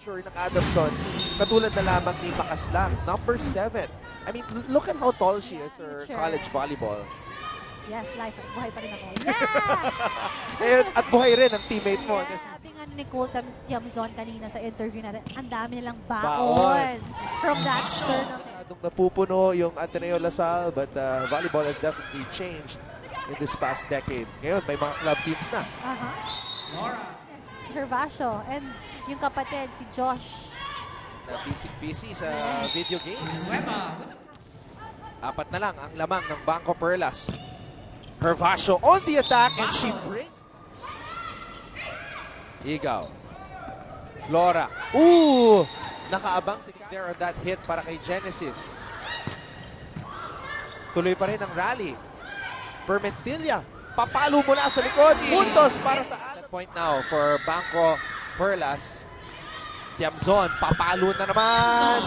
Sure ng Adamson, katulad na lamang ni Makaslang, number 7. I mean, look at how tall she is for college volleyball. Yes, life. Buhay pa rin ako. Yeah! At buhay rin ang teammate mo. Yeah. Sabi nga ni Nicole Tiamzon kanina sa interview natin, ang dami nilang Baon. baon from that tournament. Masyadong napupuno yung Ateneo Lasal, but volleyball has definitely changed in this past decade. Ngayon, may mga club teams na. Yes, Hervasio. And yung kapatid, si Josh. Na busy sa video games. Apat na lang ang lamang ng Bangko Perlas. Hervasio on the attack and she breaks. Igaw. Flora. Ooh! Nakaabang si there on that hit para kay Genesis. Tuloy pa rin ang rally. Permentilla. Papalo mula sa likod. Puntos para sa point now for Bangko Perlas. Tiamzon. Papalo na naman.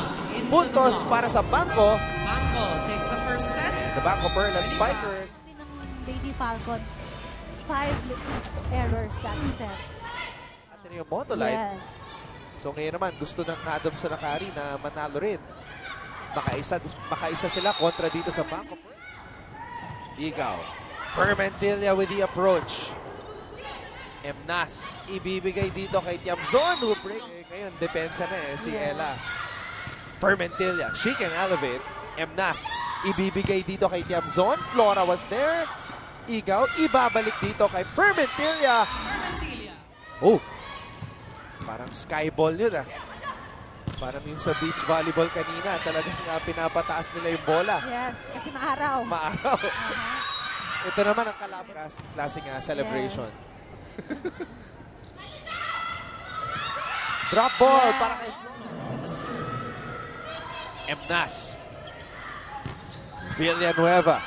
Puntos para sa Bangko. Bangko takes the first set. The Bangko Perlas Spikers. Lady Falcons, 5 errors that set. At yung Motoline. Yes. So ngayon naman, gusto ng Adamson Akari na manalo rin. Makaisa sila kontra dito sa Bangko. Igaw. Permentilla with the approach. Emnas, ibibigay dito kay Tiamzon who break. Ngayon, depensa na si Ella. Permentilla, she can elevate. Emnas, ibibigay dito kay Tiamzon. Flora was there. Igaw, ibabalik dito kay Permentilla. Oh, parang skyball yun Parang yung sa beach volleyball kanina, talagang pinapataas nila yung bola. Yes, kasi maaraw. Maaraw. Ito naman ang klaseng celebration. Yes. Drop ball para kay Emnas. Villanueva.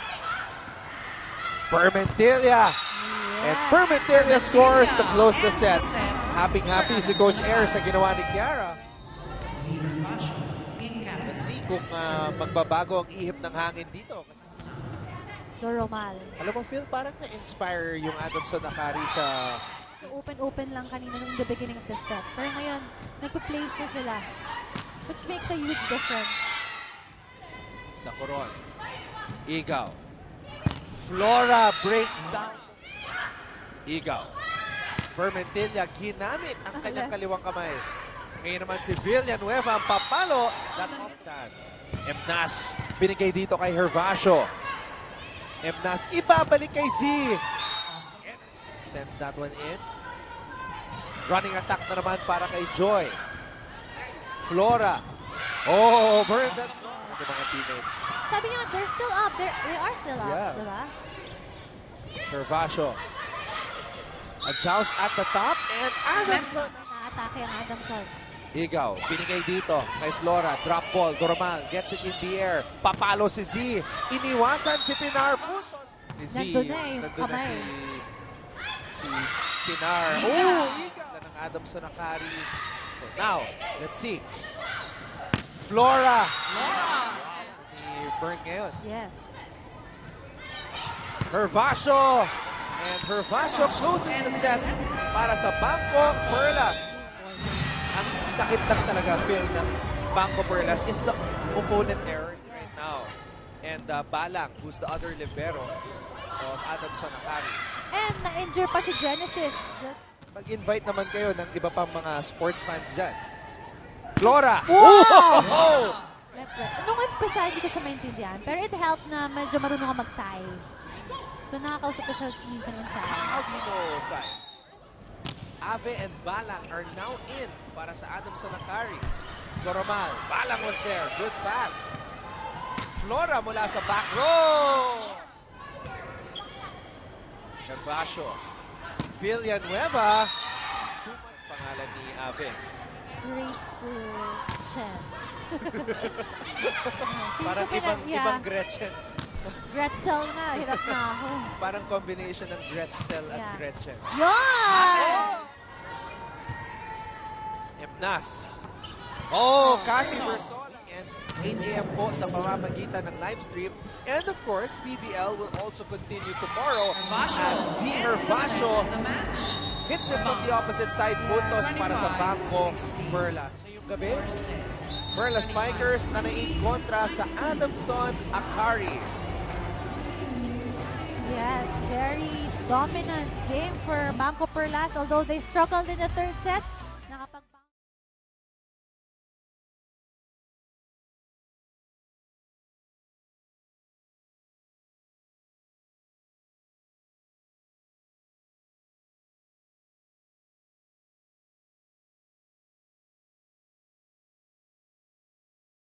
Permentilla. And Permentilla scores to close the set. Happy si Coach Air sa ginawa ni Kiara. Let's see kung magbabago ang ihip ng hangin dito. Doromal. Alam mo, Phil, parang na-inspire yung Adamson Akari sa... Open lang kanina nung the beginning of the set. Pero ngayon, nagpa-place na sila. Which makes a huge difference. Dacoron. Igaw. Flora breaks down. Igaw. Permentilla ginamit ang kanyang kaliwang kamay. Ngayon naman si Villanueva ang papalo. That's off-stand. Emnas binigay dito kay Hervasio. Emnas ibabalik kay Z. Sends that one in. Running attack na naman para kay Joy. Flora. Oh, burn that. Yung mga teammates. Sabi niyo, they're still up. They are still up, Yeah. diba? Hervasio. A joust at the top and Adamson. Naka-atake ang Adamson. Igaw, binigay dito kay Flora. Drop ball. Dormal gets it in the air. Papalo si Z. Iniwasan si Pinar. Push. Si Z. Nandun na yung kamay. Si Pinar. Oh, Igaw. Ng Adamson Akari. So now, let's see. Flora. Ni Burn ngayon. Yes. Hervasio. And Hervasio closes the set para sa Bangko Perlas. Ang sakit lang talaga, Phil, ng Bangko Perlas is the opponent errors right now. And Balang, who's the other libero of Adamson Akari. And na-injure pa si Genesis. Just Mag-invite naman kayo ng iba pang mga sports fans dyan. Flora! Wow! Nung umpisa, hindi ko siya maintindihan. Pero it helped na medyo marunong ka mag-tie. So nakakausap ko siya minsan ng tie. How do you know that? Ave and Balang are now in para sa Adamson Akari. Doromal, Balang was there. Good pass. Flora mula sa back row. Hervasio. Villanueva. Pangalan ni Ave. Grace Chen. Parang ibang Gretchen. Gretzel na, hirap na ako. Parang combination ng Gretzel at Gretchen. Yan! Emnas. Oh, Cathy Versola. And 8 AM po sa pamamagitan ng live stream. And of course, PBL will also continue tomorrow as Z Hervasio Hits it from the opposite side. Puntos para sa Bangko Perlas. Ngayong gabi, Perlas Spikers na kontra sa Adamson Akari. Yes, very dominant game for Bangko Perlas. Although they struggled in the third set,